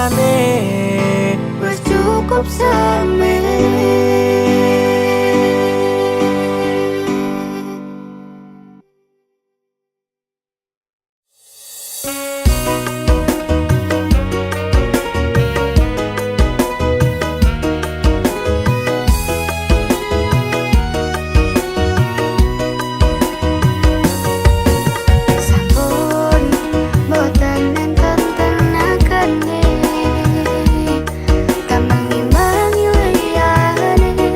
rasane wis cukup semene. Sampun boten enten tenagane, kamang imbangi liyane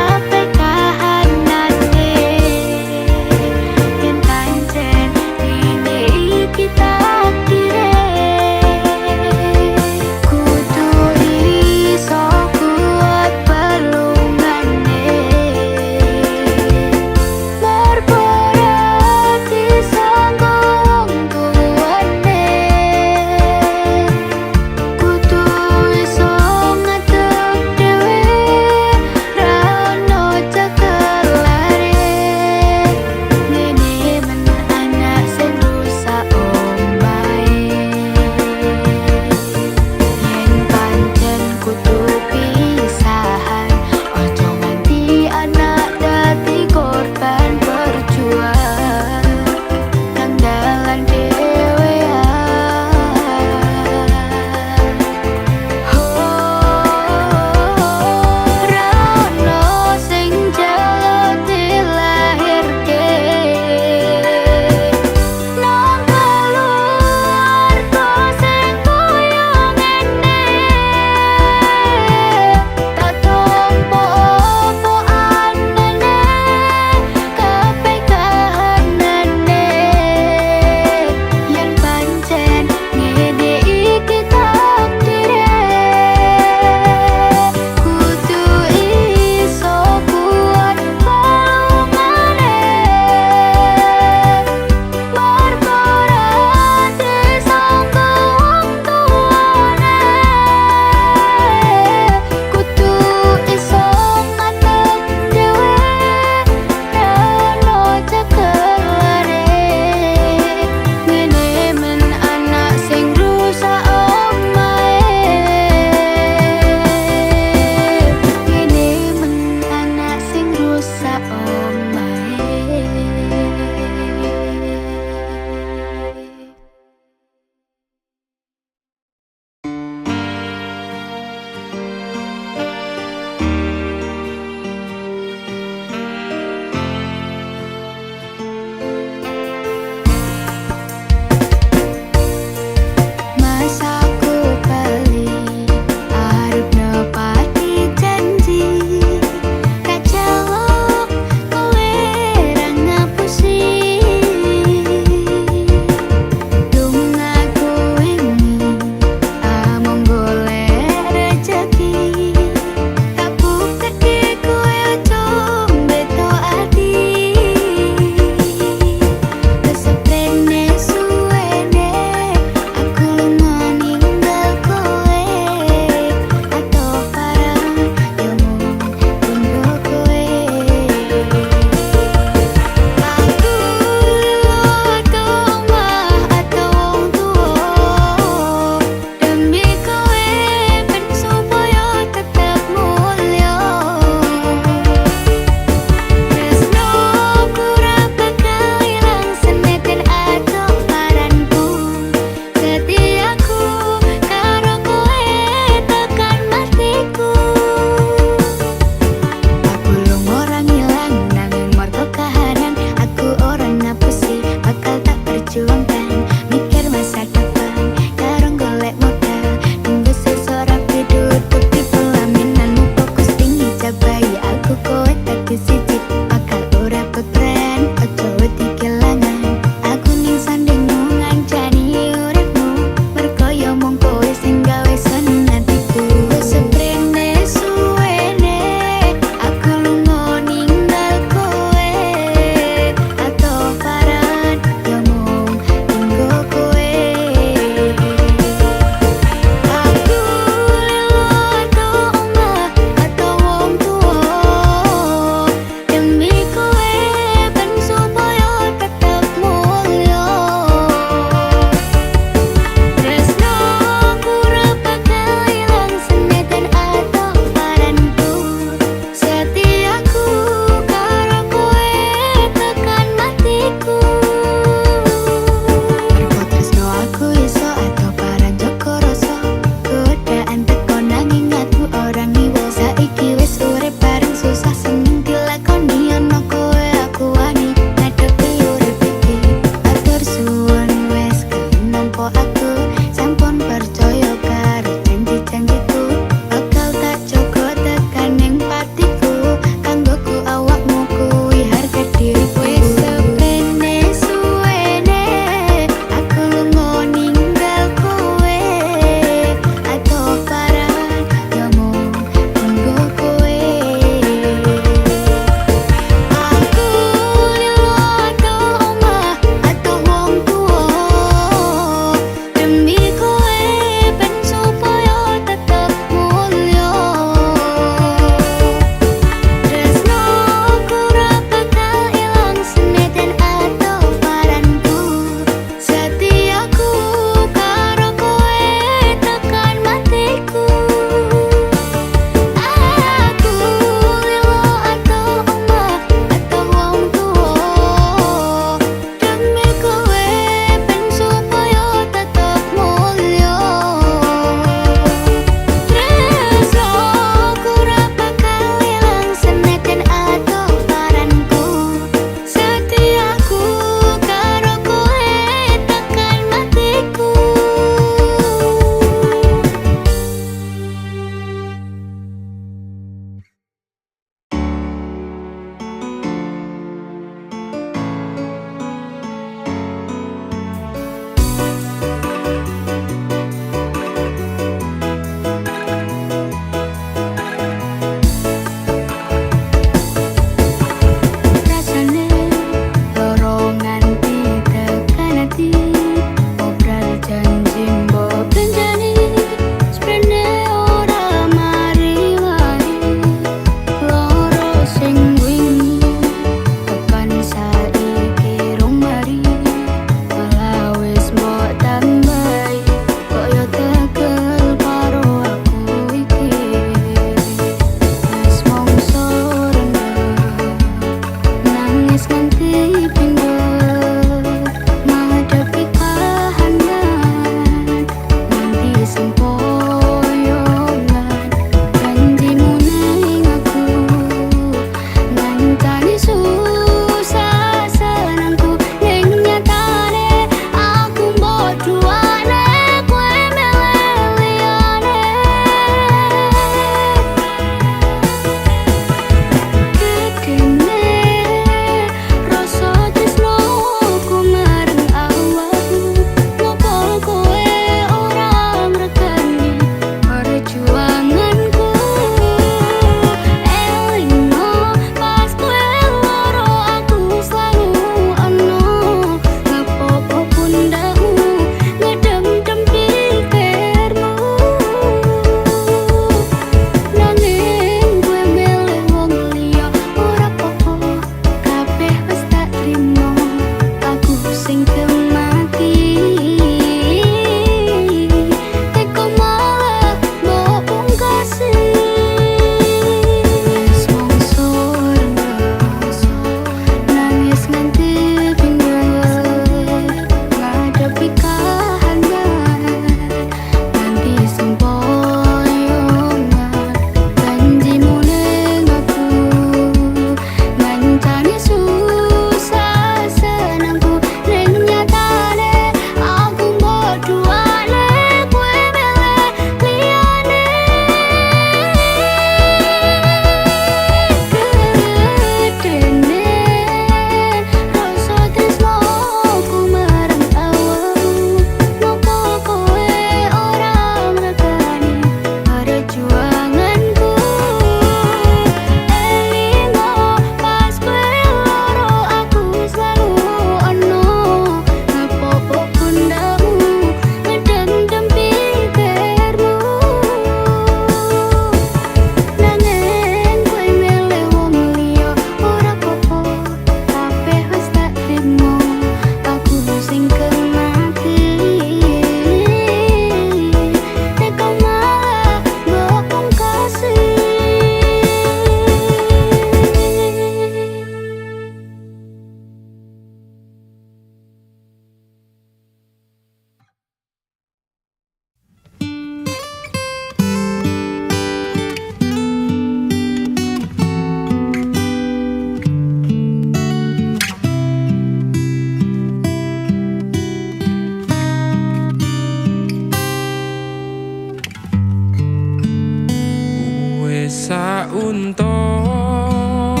santoro.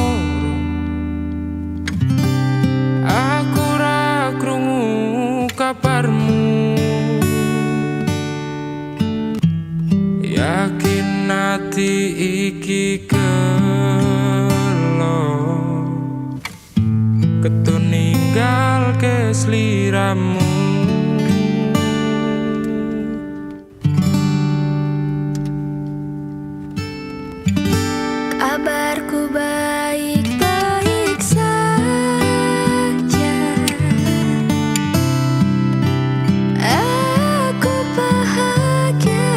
Aku ra krungu kabarmu, yakin ati iki gelo ketun ninggal ke sliramu. Kabarku baik-baik saja, aku bahagia.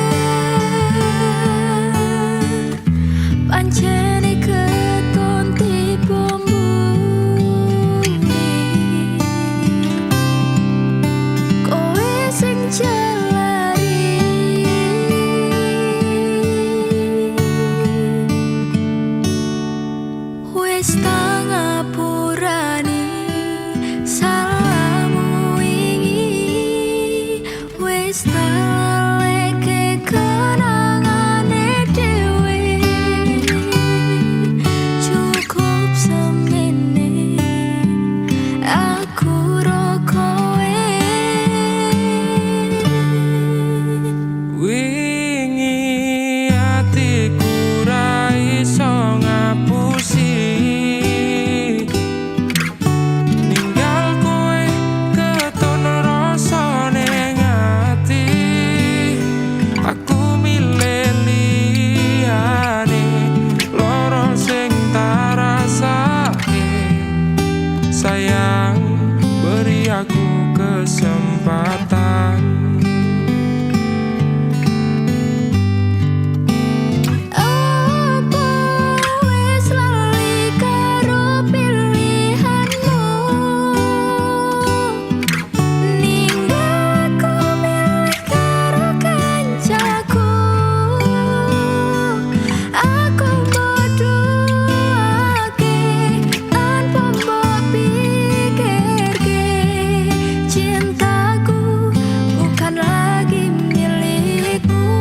Pancene keton tipu bumi, kowe sing jalari. Wis tak ngapurani salahmu wingi, wis tak leke kenangane dhewe. Cukup semene aku ro kowe. Wingi atiku ra iso ngapusi ninggal kowe keton rasa ning ati. Aku milih liyane loro sing tak rasake. Sayang, beri aku kesempatan. Apa wis lali karo pilihanmu, ninggal aku milih karo kancaku. Aku bodohake tanpa mbok pikirke, cintaku bukan lagi milikmu.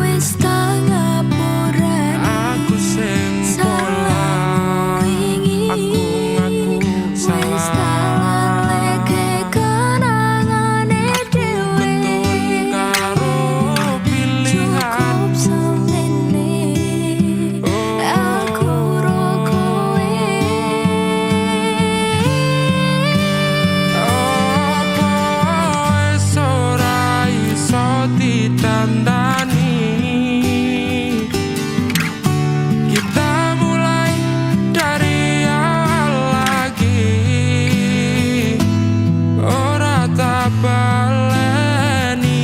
Wis tak ngapurani Aku sing pola, aku ngaku wis tak salah. leke kenangane dhewe. Ketun karo Cukup pilihanmu. semene aku ro kowe. Apa wis ora iso ditandani? Kita mulai dari awal lagi. Ora tak baleni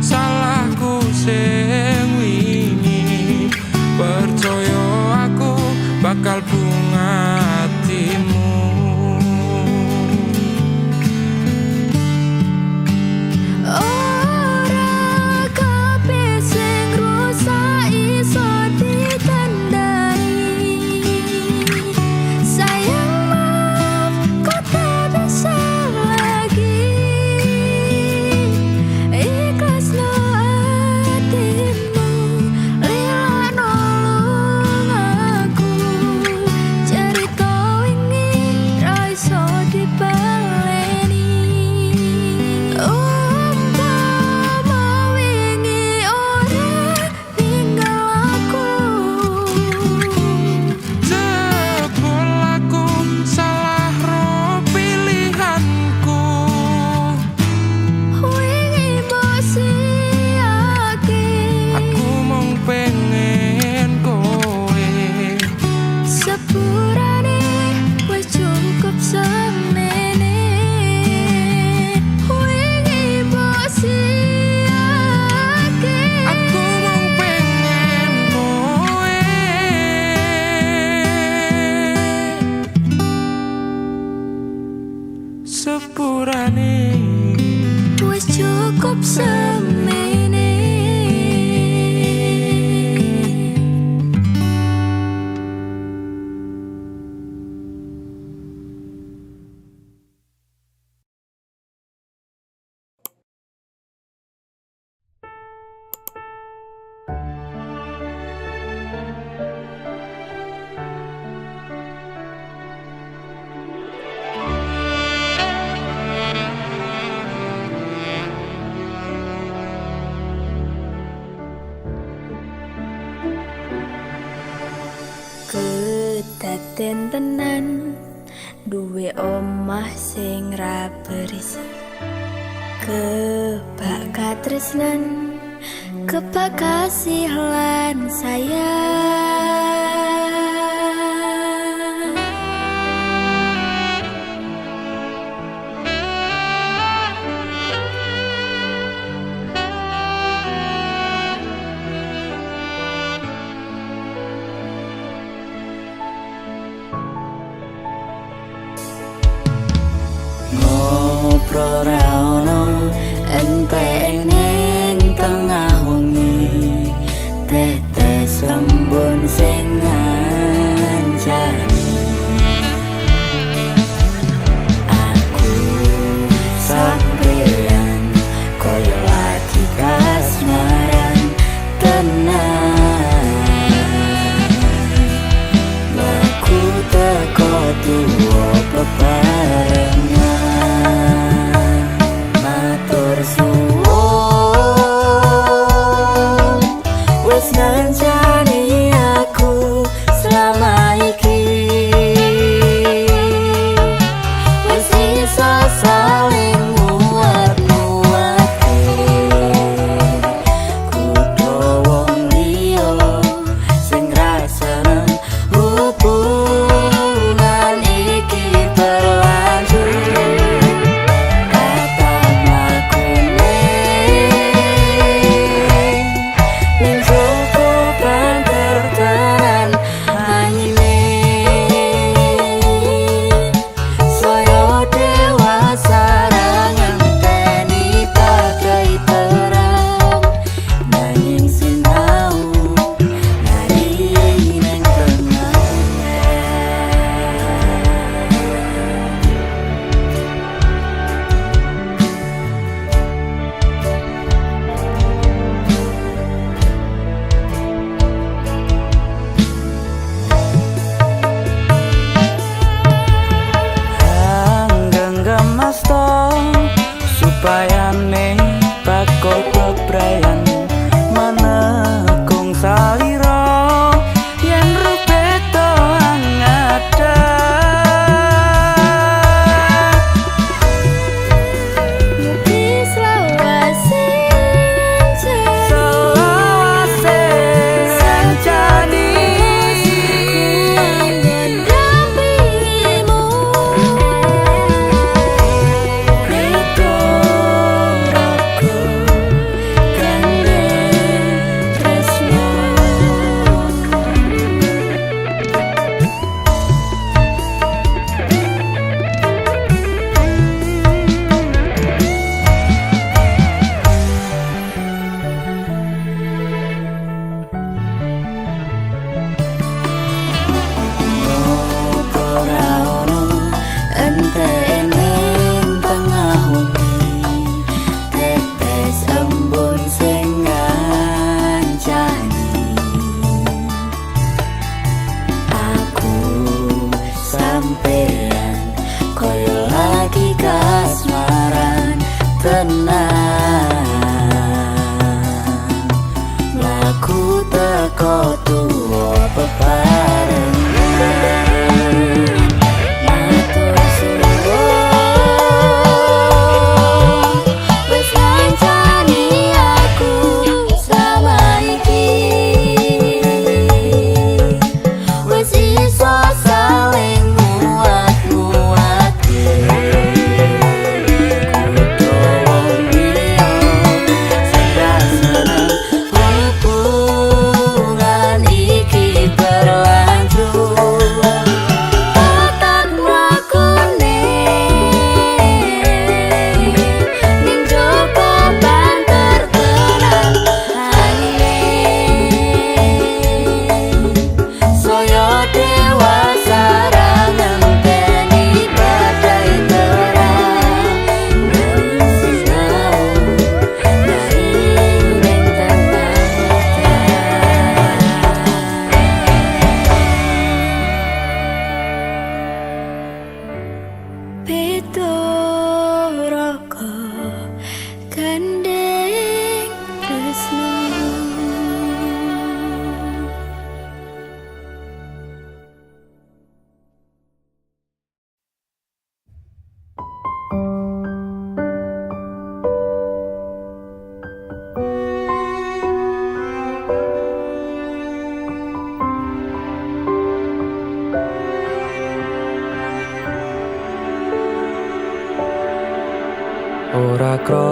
salahku sing wingi. Percaya aku bakal bunga hatimu. Ora kabeh sing rusak iso ditandani. Sayang, maaf, kau tak bisa lagi. Ikhlasno atimu, lila nolong aku. Kedaden tenan duwe omah sing ra berisik. Kebak katresnan, kebak kasih lan sayang. Ngobrol ra ono entek ning tengah wengi, tetes lembun sing ngancani. Aku sampeyan koyo lagi kasmaran tenan. Laku teko tuwa bebarengan, matur suwun.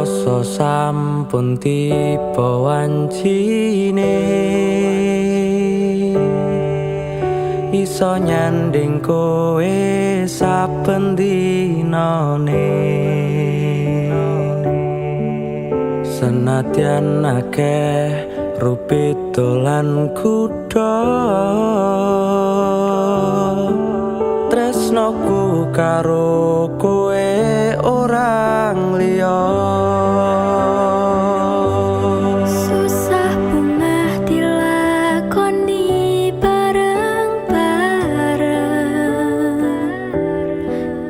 rasa sampun tiba wancine iso nyanding kowe saben dinane senadyan akeh rupito lan kuda tresnoku karo kowe orang liya Susah bungah dilakoni bareng-bareng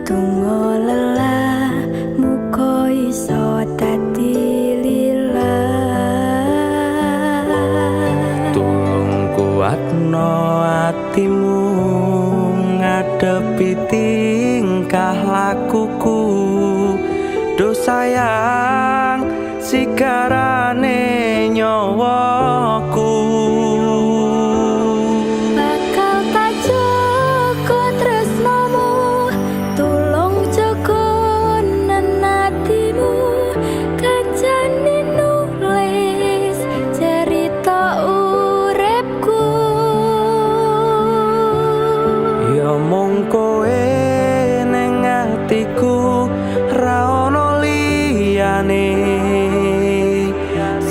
Tunggu lelah muka iso dadi lillah tulung kuatno atimu ngadepi tingkah lakuku do sayang sigarane nyawaku Bakal tak jaga tresnamu tulung jaga nenatimu kancane nulis cerita uripku ya mung kowe ning atiku ra ono liyane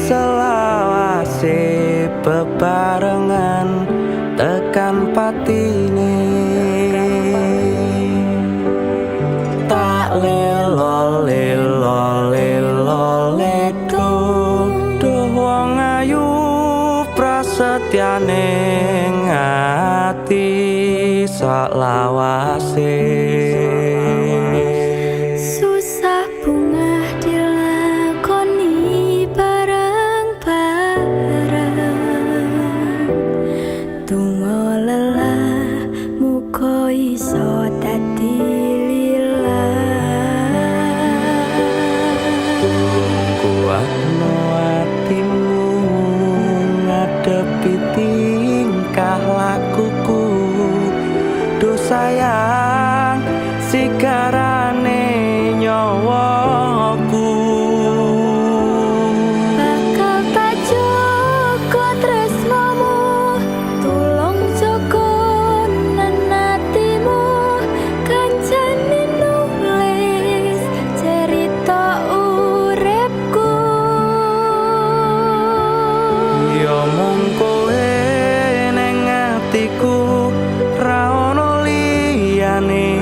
selawase bebarengan tekan patine tak lelo lelo lelo ledo doh wong ayu prasetyane ngati sak lawase Susah bungah dilakoni bareng-bareng Tunggu lelah muka iso dadi lillah kuatno atimu ngadepi tingkah lakuku do sayang sigarane nyawaku Bakal tak jaga tresnamu tulung jaga nenatimu kancane nulis cerita uripku ya mung kowe ning atiku ra ono liyane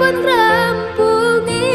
pun ngrampungi.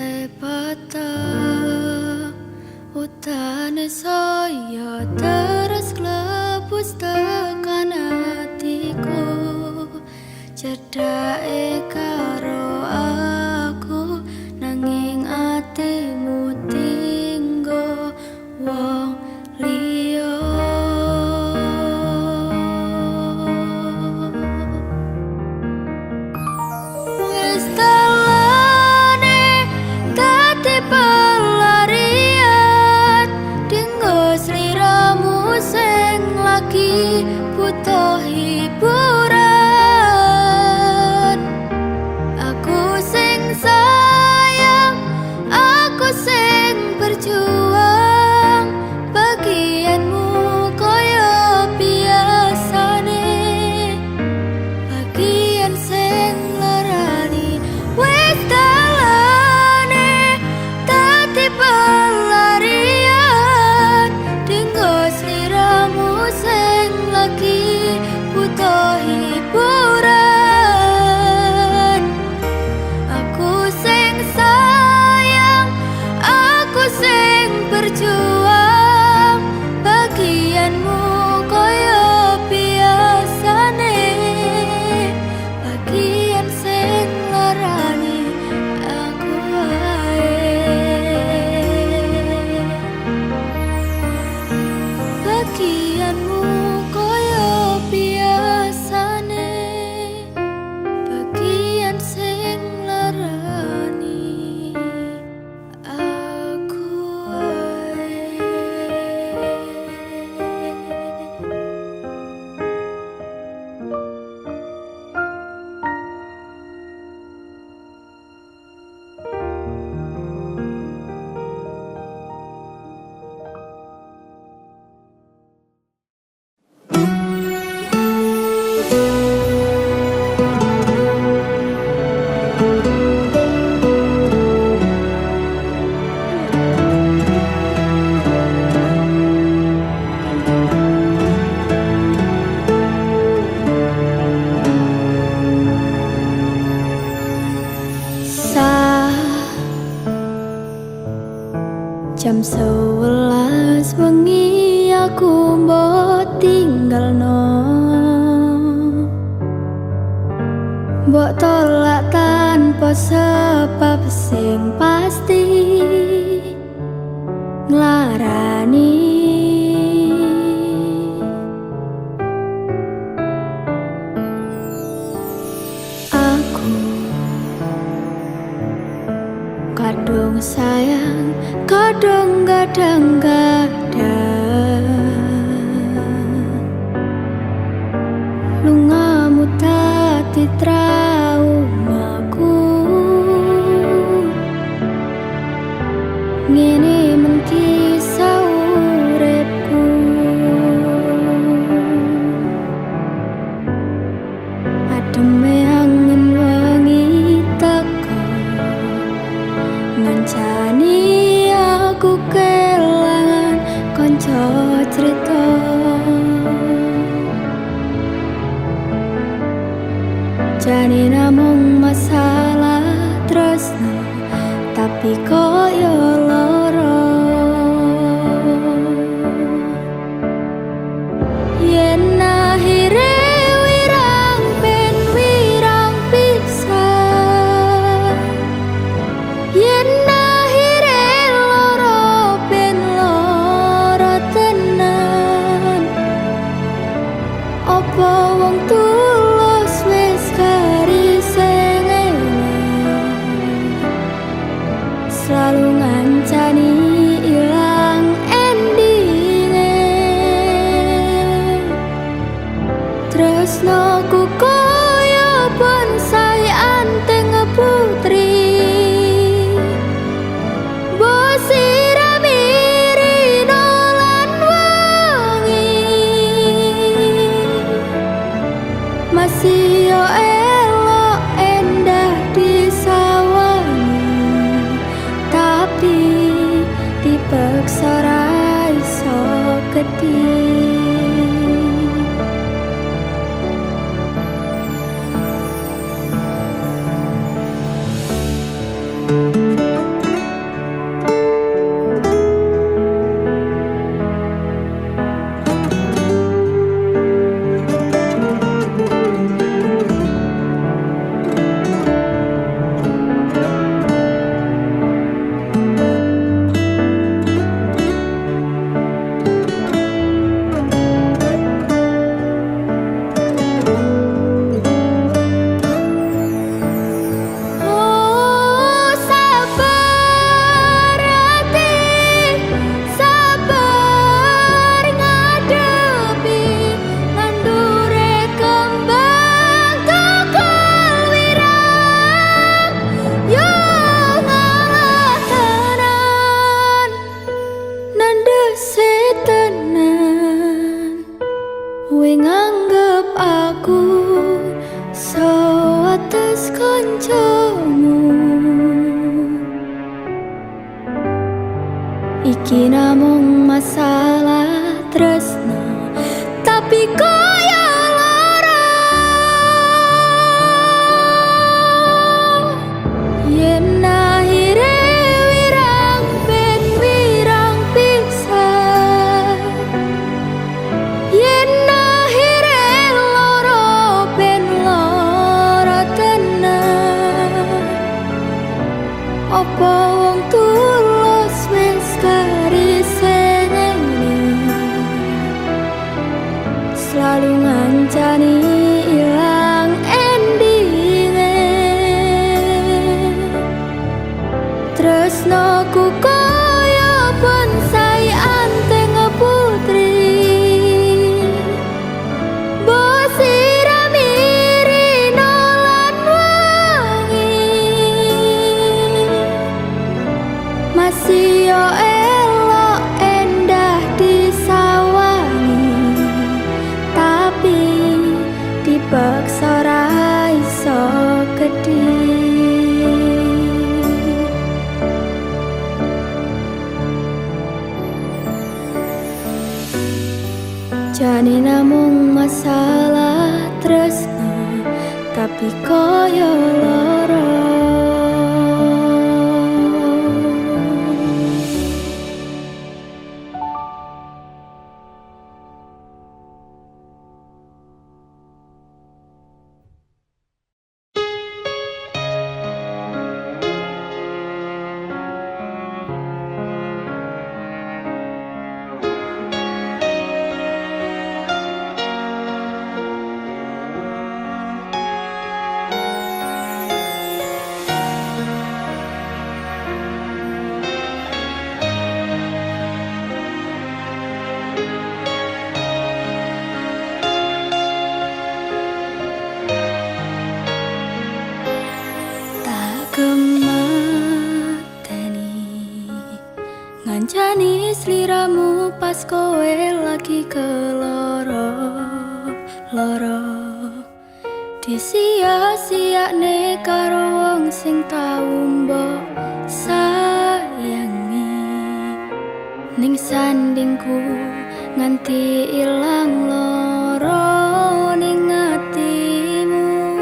sepata utane saya terus klebus tekan hatiku cedake karo aku nanging atimu tinggo wong liya wis telane dadi pelarian dinggo sliramu sing lagi butuh hiburan aku sing sayang aku sing berjuang bagianmu koyo biasane bagian sing larani wis dalane dadi pelarian dinggo sliramu sing lagi butuh hiburan aku sing sayang aku sing berjuang bagianmu koyo biasane bagian sing larani aku wae bagianmu koyo biasane bagian sing larani aku wae. Jam 11 wengi aku mbok tinggalno mbok tolak tanpa sebab sing pasti nglarani aku kadung sayang kadung gadang-gadang lungamu dadi traumaku ngene men kisah uripku ademe angin wengi teko ngancani aku kelangan konco cerita jane namung masalah tresno tapi koyo loro yen akhire wirang ben wirang pisah yen akhire loro ben loro tenan opo wong tulus wis kariseng selalu ngancani ilang endinge tresnoku koyo bonsai anteng putri bosirami nolan wangi masih yo elok endah disawani tapi iki namung masalah tresno, tapi koyo lara. Yen akhire wirang ben wirang pisan, yen akhire loro ben loro tenan. Apa wong tulus wis karisene selalu ngancani ilang endinge. Tresnoku koyo bonsai anteng putri, mbok siramiri nolan wangi, masih yo elok endah disawangi, tapi dipaksa ra iso gedhi. Jane namung masalah tresno, tapi koyo lara. Ngancani sliramu pas kowe lagi keloro-loro, disia-siakne karo wong sing tau mbok sayangi. Ning sandingku nganti ilang loro ning atimu,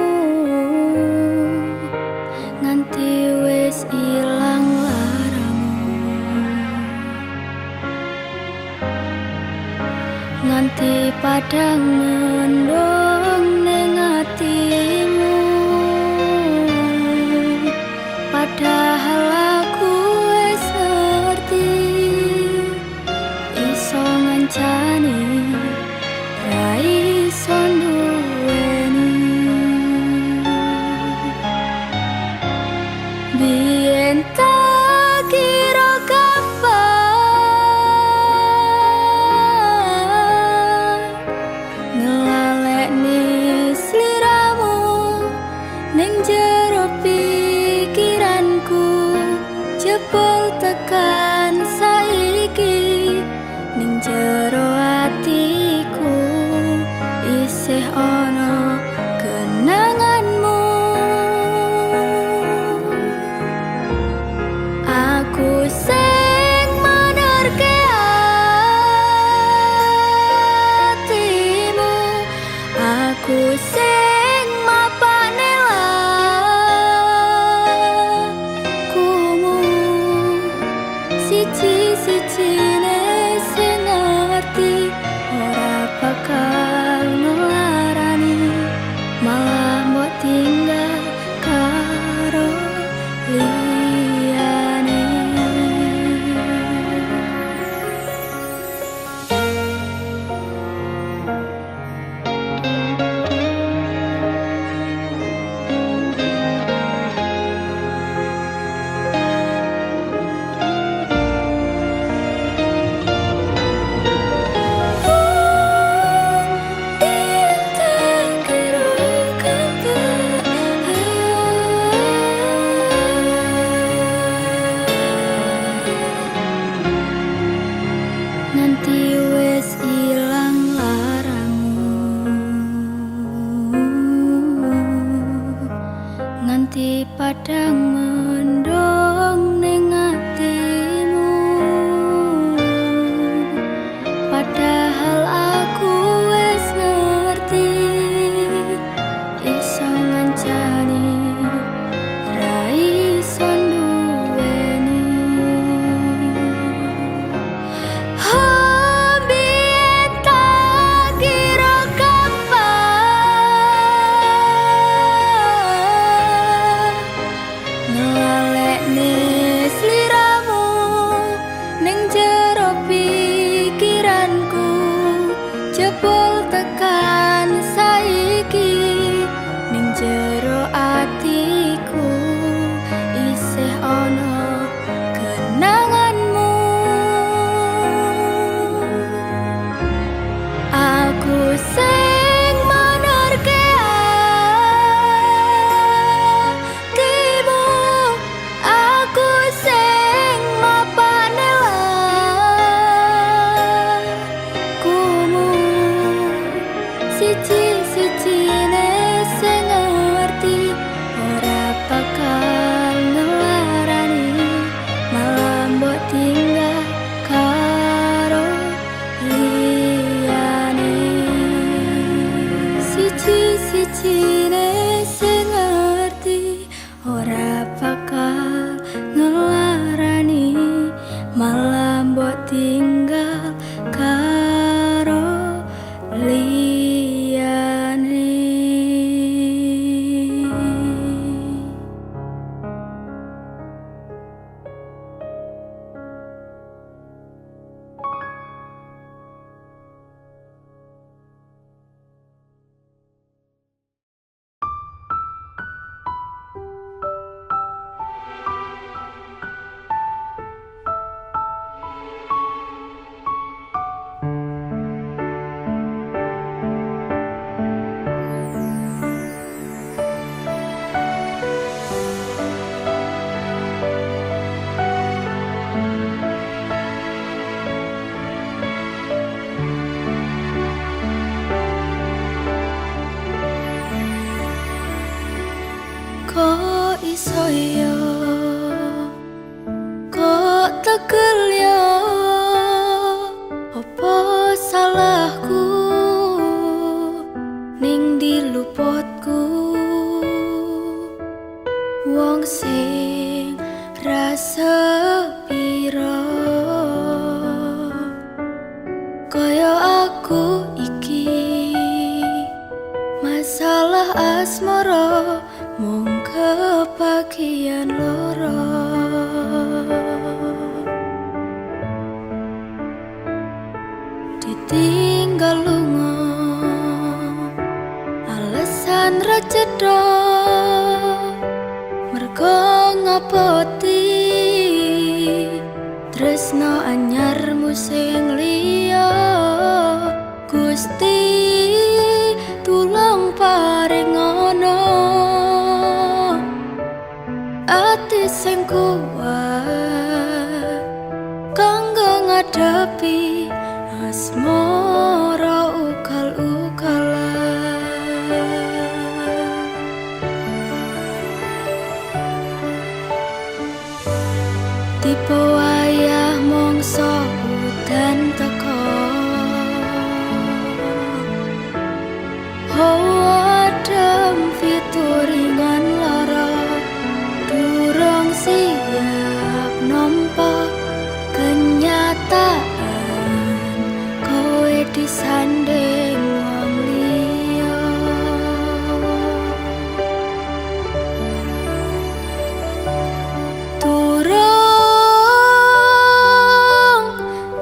nganti wis ilang nganti padang mendung ning atimu. Padahal aku wis ngerti iso ngancani ra iso duweni. Biyen tak kira jebol tekan saiki ning jero atiku isih ana kenanganmu. Aku sing menerke atimu, aku sing mapane siji-sijine sing ngerti ora bakal ngelarani, malah mbok tinggal karo liyane. tegel ya, apa salahku ning diluputku. Wong sing rasa piro kaya aku iki, masalah asmara mung kebagian loro. Ditinggal lunga alasan ra cedha, mergo ngapoti tresno anyarmu sing liya. Gusti tulung paringono ati sing kuat kanggo ngadepi asmara ugal-ugalan. Tipe wayah mongso udan teko, adem fituringan lara, durung siap nampa kenyataan kowe disanding wong liya. Durung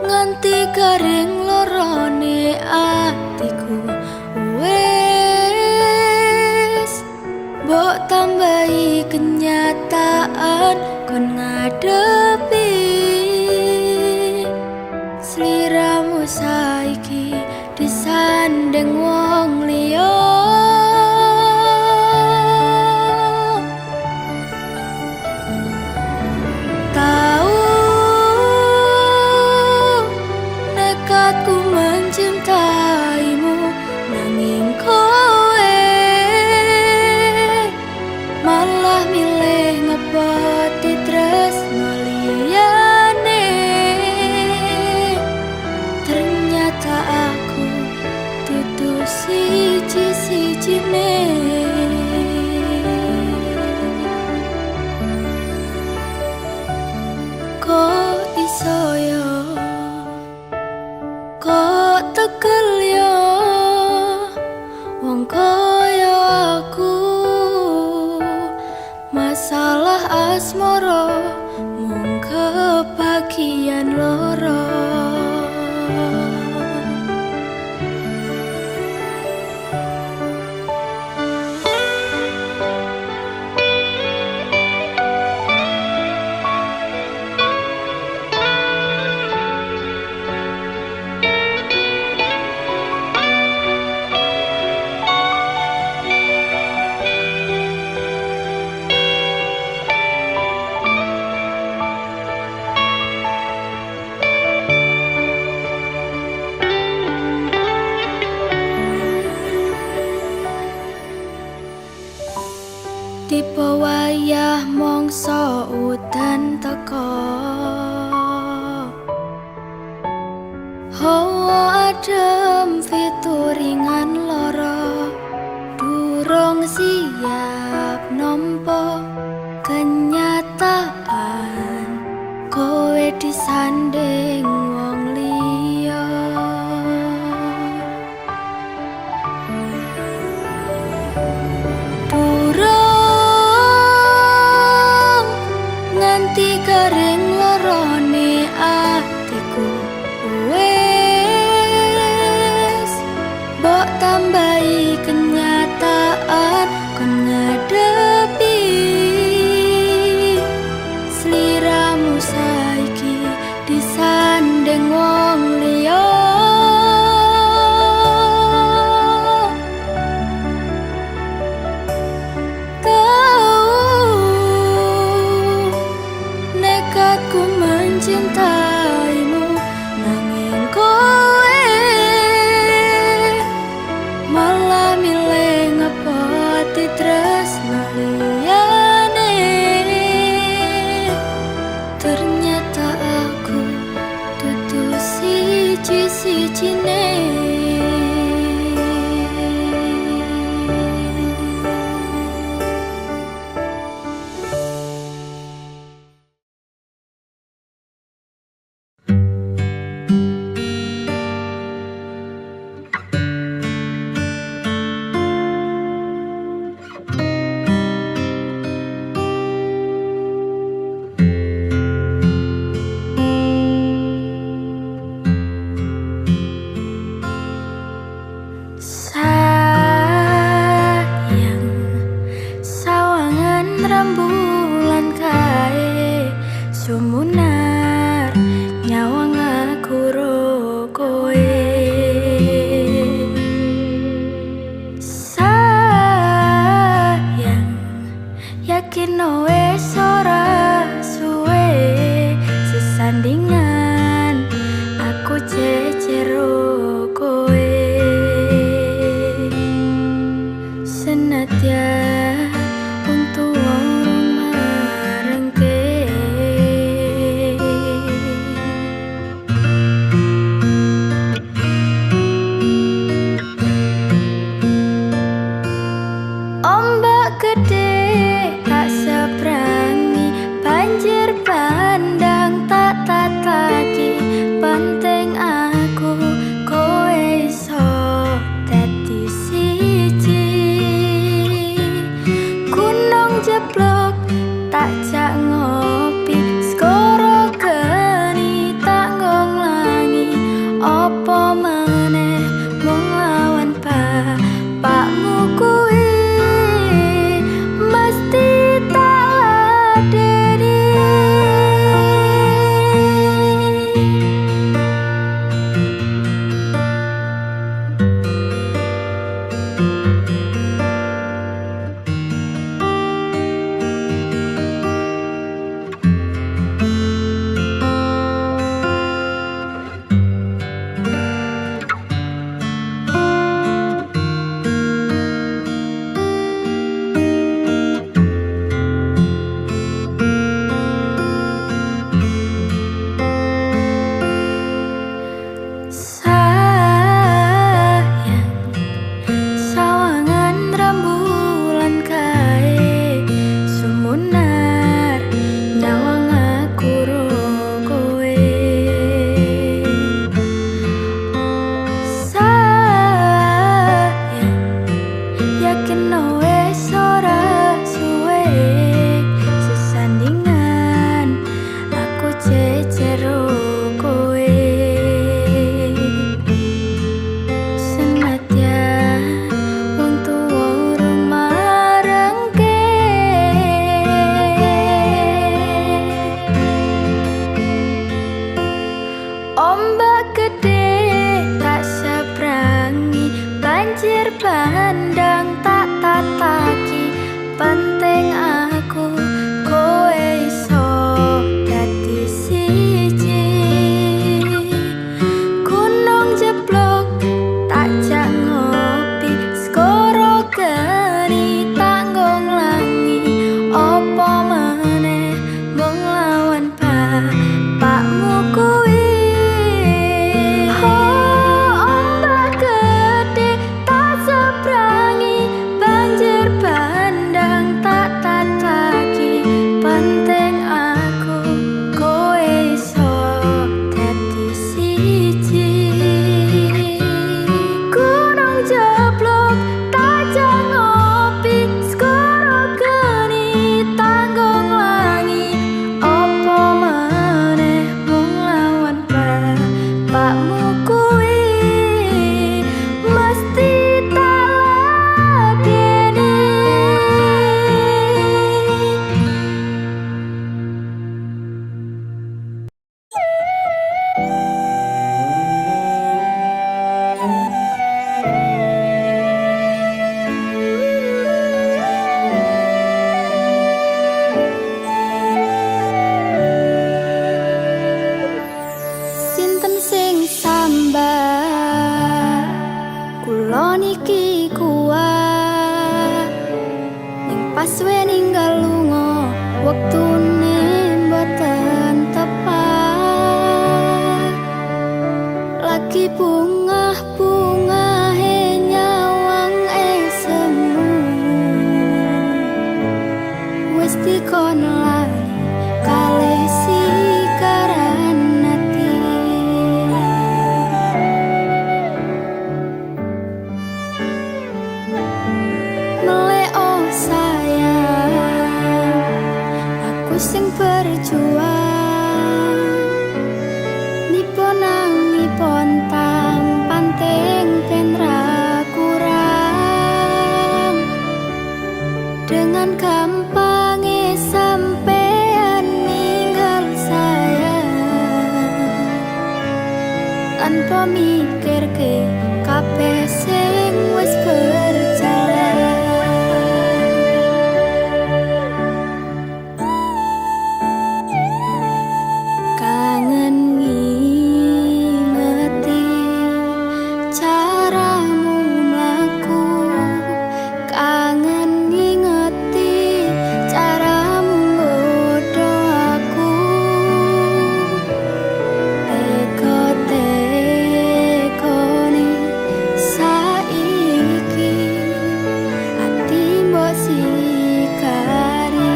nganti garing lorone atiku, mbok tambahi kenyataan kon ngadepi sliramu saiki disanding wong liya. Tahu nekatku mencintaimu, nanging kowe malah milih ngepoti tresno liyane. Ternyata aku dudu siji-sijine. Kok iso yo, kok tegel yo, wong kaya aku, masalah asmara mung kebagian loro. Tipe wayah mongso udan teko, hawa adem fituringan lara, durung siap nampa kenyataan kowe disanding wong liya. Nganti garing lorone atiku, wes mbok tambahi kenyataan kon ngadepi sliramu saiki disanding wong liya. Ku mencintaimu, nanging kowe malah milih ngepoti tresno liyane. Ternyata nyawang aku ro koe. Sayang, yakin wes ora suwe sesandingan aku cecero koe. Senadyan untuk orang marengke tanpa mikirke kabeh sing wis berjalan. Kangen ngingeti caramu mlaku, kangen ngingeti caramu nggodho aku. Teko-tekone saiki ati mbok sikari.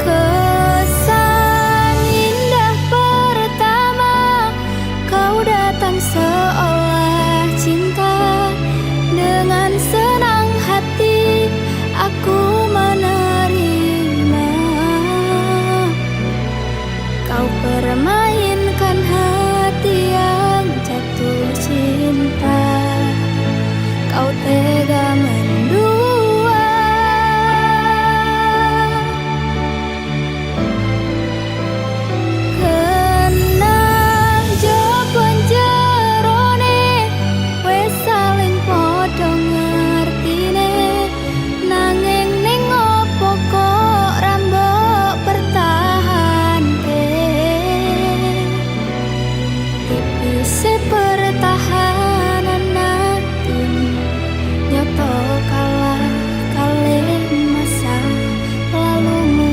Kesan indah pertama kau datang seolah cinta. Dengan senang hati aku menerima. Kau permainkan hati yang jatuh cinta. Kau tega mendua. Kenal jawaban jerone wis saling padha ngertine. Nanging ning opo kok ra mbok pertahanke. Tipise pertahanan atimu nyoto kalah kalih masa lalumu.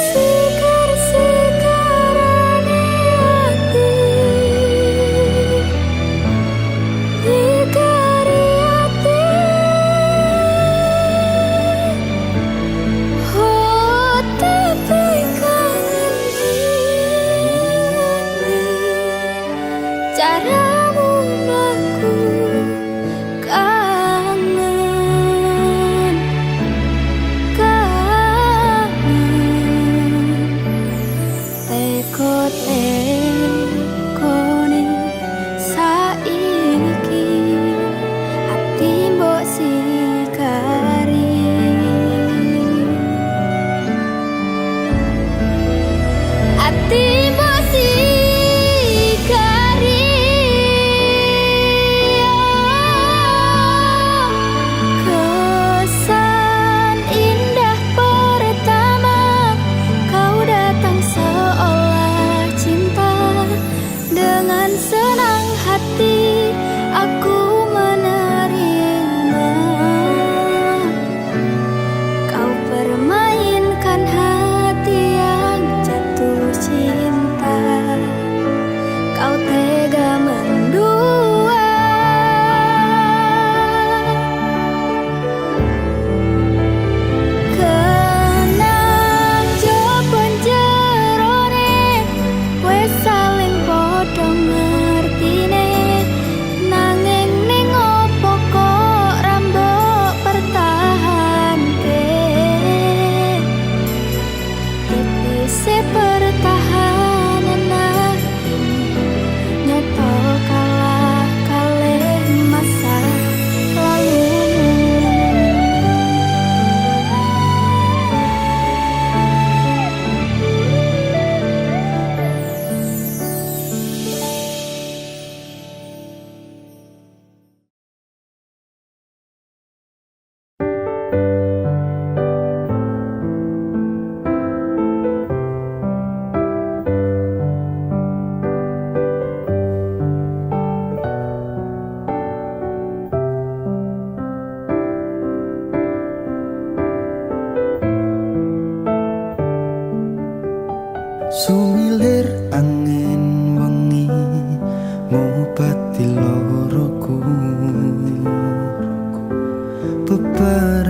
Sekar-sekarane ati dikari ati. Oh tapi kangen ngingeti caramu mlaku, kangen teko-tekone saiki ati mbok sikari. Ati mbok sikari. Kesan indah pertama kau datang seolah cinta. Dengan senang hati aku menerima. Kau permainkan hati yang jatuh cinta. Kau tega mendua. Kenal jawaban jerone wis saling padha ngertine. Nanging ning opo kok ra mbok pertahanke. Tipise pertahanan atimu nyoto kalah kalih masa lalumu. Suwilir angin wengi ngobati loroku. Beberapa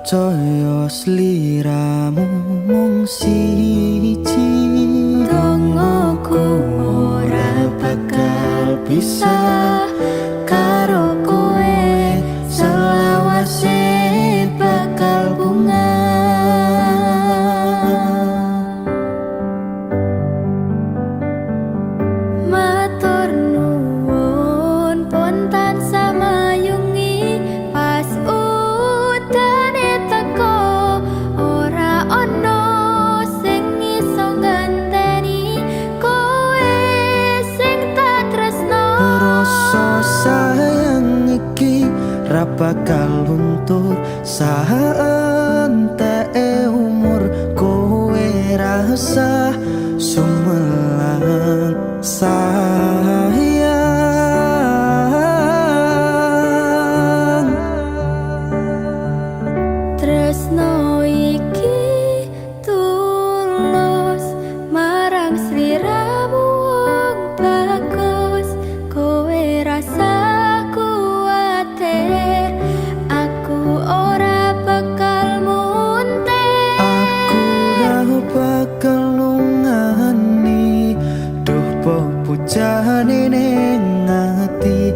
percaya sliramu mung siji. Dongoku ora bakal bisa karo kowe, selawase bakal bunga. Matur nuwun pun tansah mayungi pas udane teko, ora ono sing iso ngenteni kowe sing tak tresno. Rasa sayang iki ra bakal luntur saentek umur, kowe rasa sumelang sayang. Tresno iki tulus marang sliramu wong bagus, kowe rasa kuwatir aku ora bakal muntir. Aku ra bakal lungani, duh pepujane ning ati.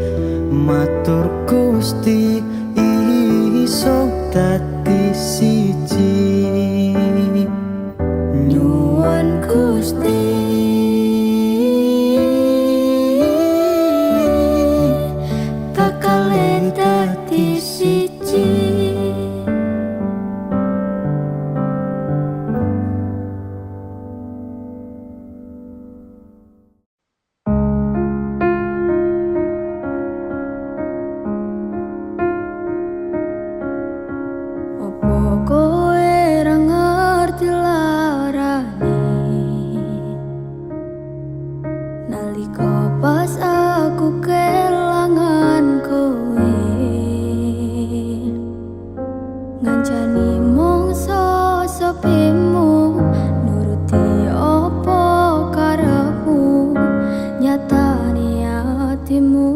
Matur Gusti iso dadi siji. Nyuwun Gusti bakal dadi siji. Opo kowe ra ngerti larane, nalika pas aku kelangan kowe, ngancani mongso sepimu, nuruti opo karepmu, nyatane atimu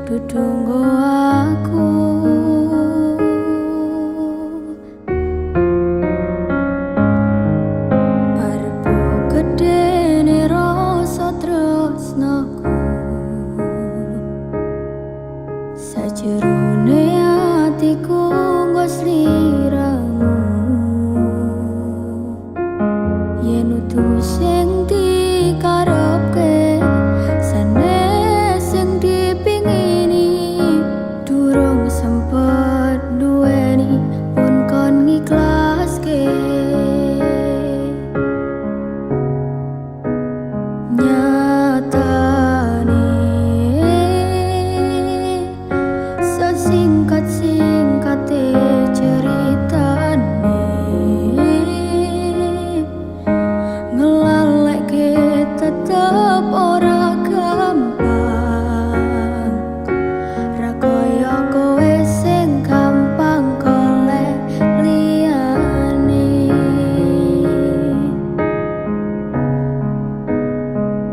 dudu nggo aku. Arep gedene rasa tresnaku, sajerone atiku nggo sliramu. Yen utuh sing dikarepke, sanes sing dipingini, durung sempet duweni pun kon ngiklaske. Nyatane sesingkat-singkate ceritane, ngelalekke tetep ora gampang. Ra kaya kowe sing gampang golek liyane.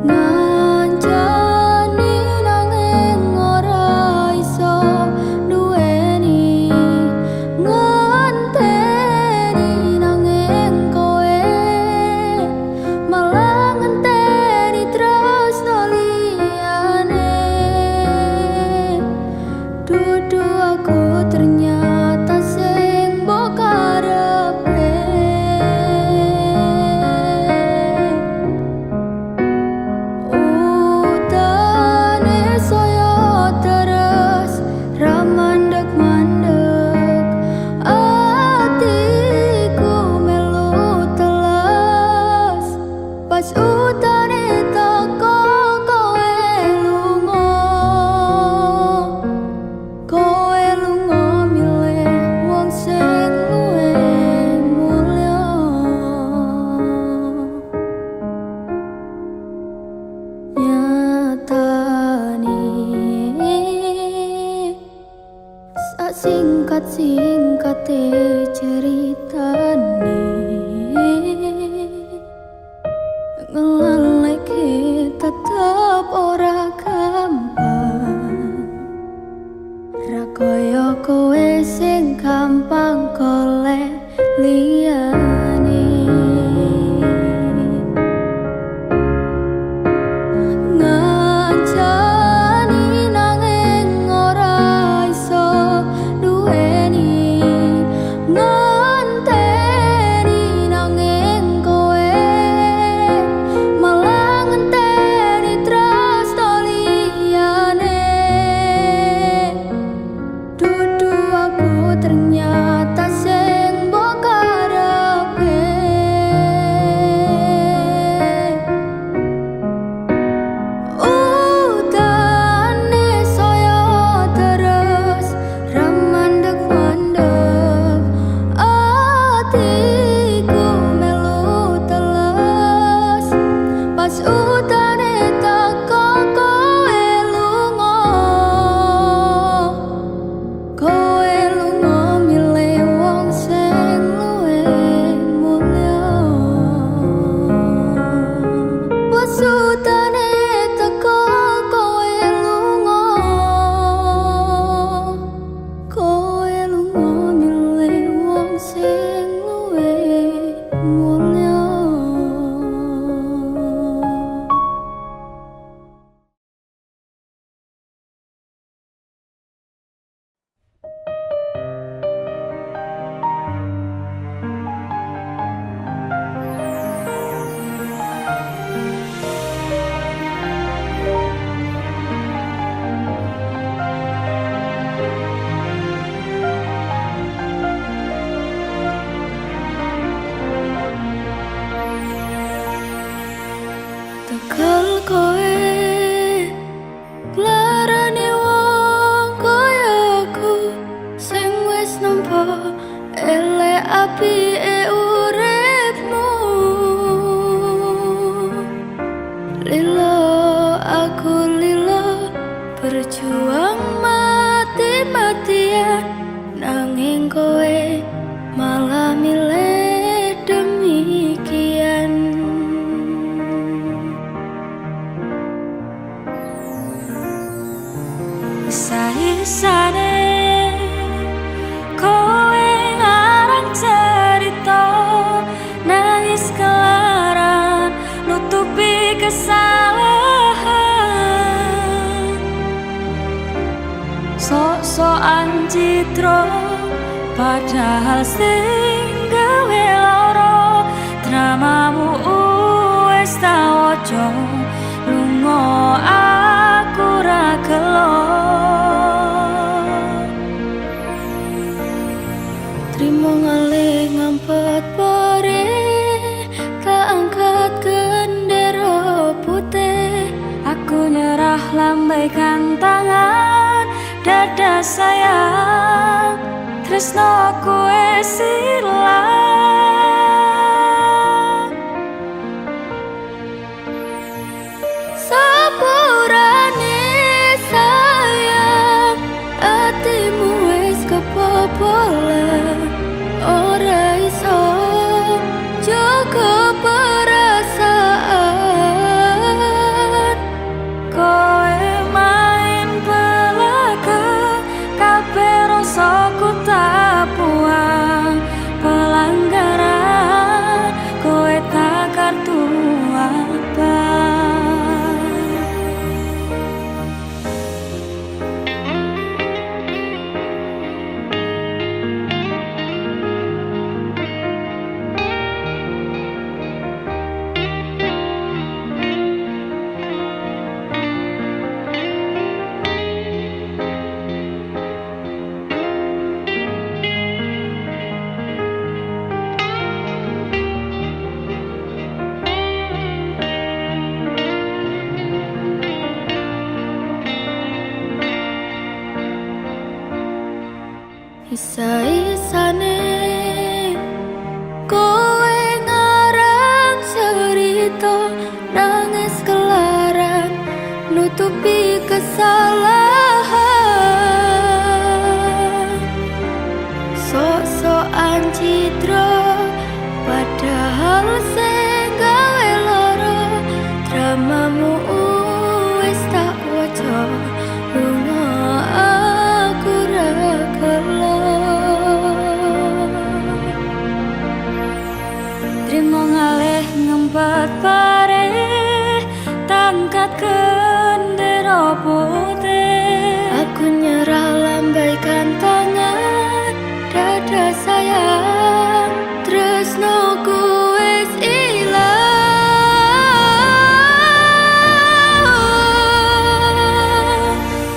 Ngancani nanging ora iso duweni, ngenteni nanging kowe malah ngenteni tresno liyane. Dudu aku ternyata sing mbok karepe. Utane saya terus ra mandeg-mandeg, atiku melu teles. Pas utane teko kowe lunga, kowe lunga milih wong sing luwih mulya. Nyatane singkat-singkate ceritane, ngelaleke tetep ora gampang. Ra kaya kowe sing gampang golek kowe larane wong kaya aku sing wis nampa elek apike uripmu. Lilo aku lilo berjuang mati-matian, nanging kowe malah milih demikian. Isa-isane kowe ngarang cerita, nangis kelaran nutupi kesalahan. Sok-sokan citra padahal sing gawe lara, dramamu wis tak waca, lunga aku ra gelo. Trimo ngalih ngampet pare, tak angkat gendera putih. Aku nyerah lambaikan tangan, dada sayang, tresnoku wis ilang. Sepurane sayang, atimu wis kebobolan, ora iso jaga perasaan. Kowe main belakang, kabeh rasaku tak buang. Pelanggaran kowe tak kartu abang. Isa-isane kowe ngarang cerita, nangis kelaran nutupi kesalahan. Sok-sokan citra padahal sing gawe lara, dramamu wis tak waca, lunga aku ra gelo. Trimo ngalih ngempet pare, tangkat gendera putih. Aku nyerah lambaikan tangan, dada sayang, tresnoku wis ilang.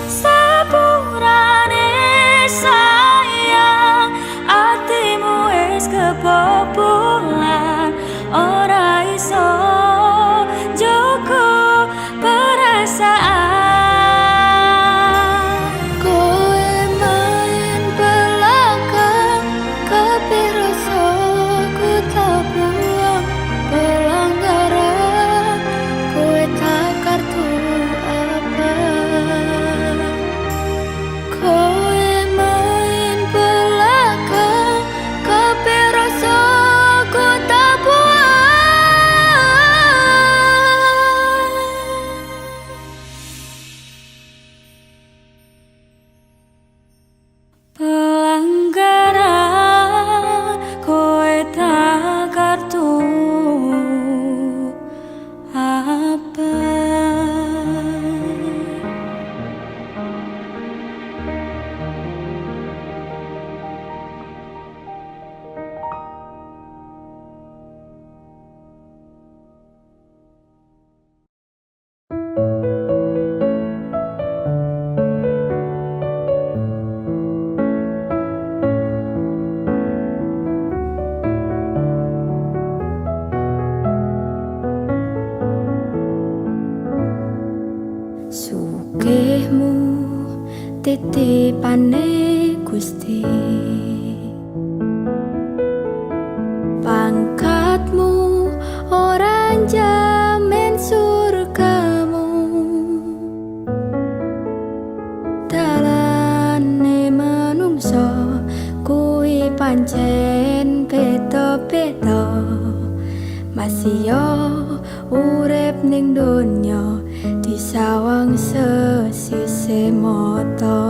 Sepurane sayang, atimu wis kebobolan, ora iso jaga perasaan. Sugihmu titipane Gusti, pangkatmu ora njamin surgamu, dalane manungsa kuwi pancen beda-beda, masih yo urip ning donya disawang sesise mata.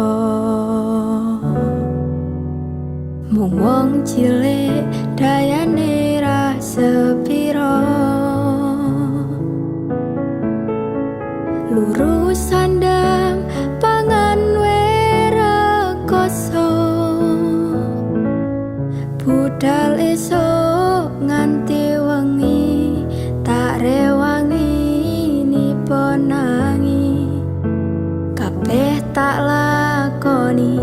Mung wong cilik dayane ra sepiro, lurus sandang pangan werekoso, budal esok nganti wengi tak rewangi niponangi, kabeh tak lakoni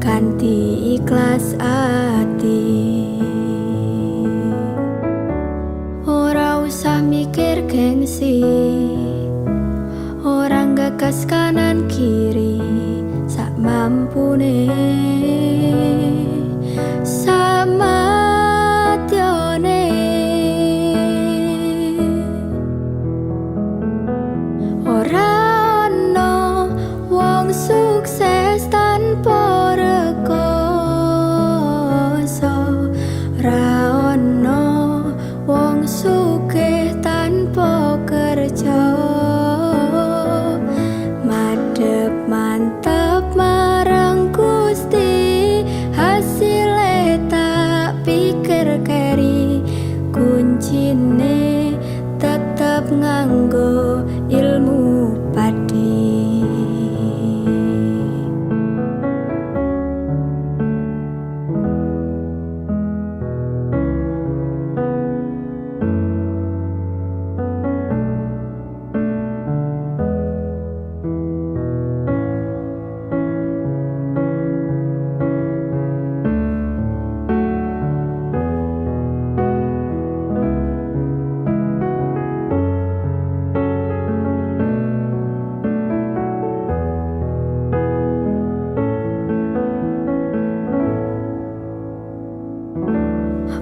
kanthi ikhlas ati. Ora usah mikir gengsi, orang gagas kanan kiri, sak mampune samatyone. Ora ono wong sukses tanpa rekoso, ora ono wong sugih tanpa kerja. Madhep mantep marang Gusti, hasile tak pikir keri, kuncine tetep nganggo ilmu padi.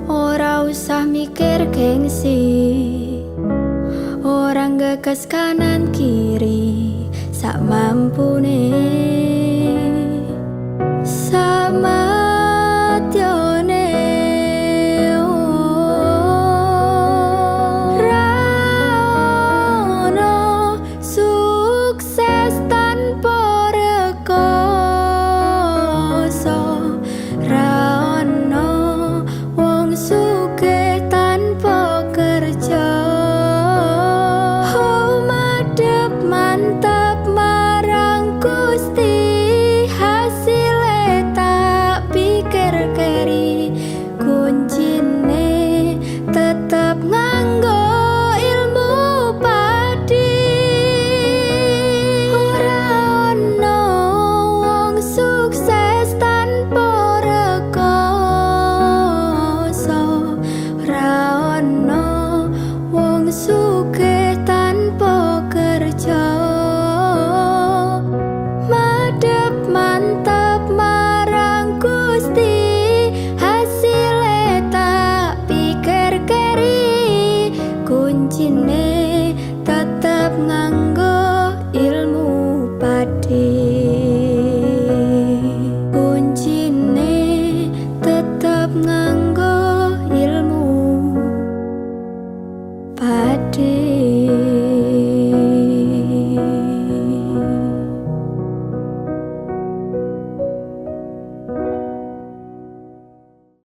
Ora usah mikir gengsi, orang gagas kanan kiri, sak mampune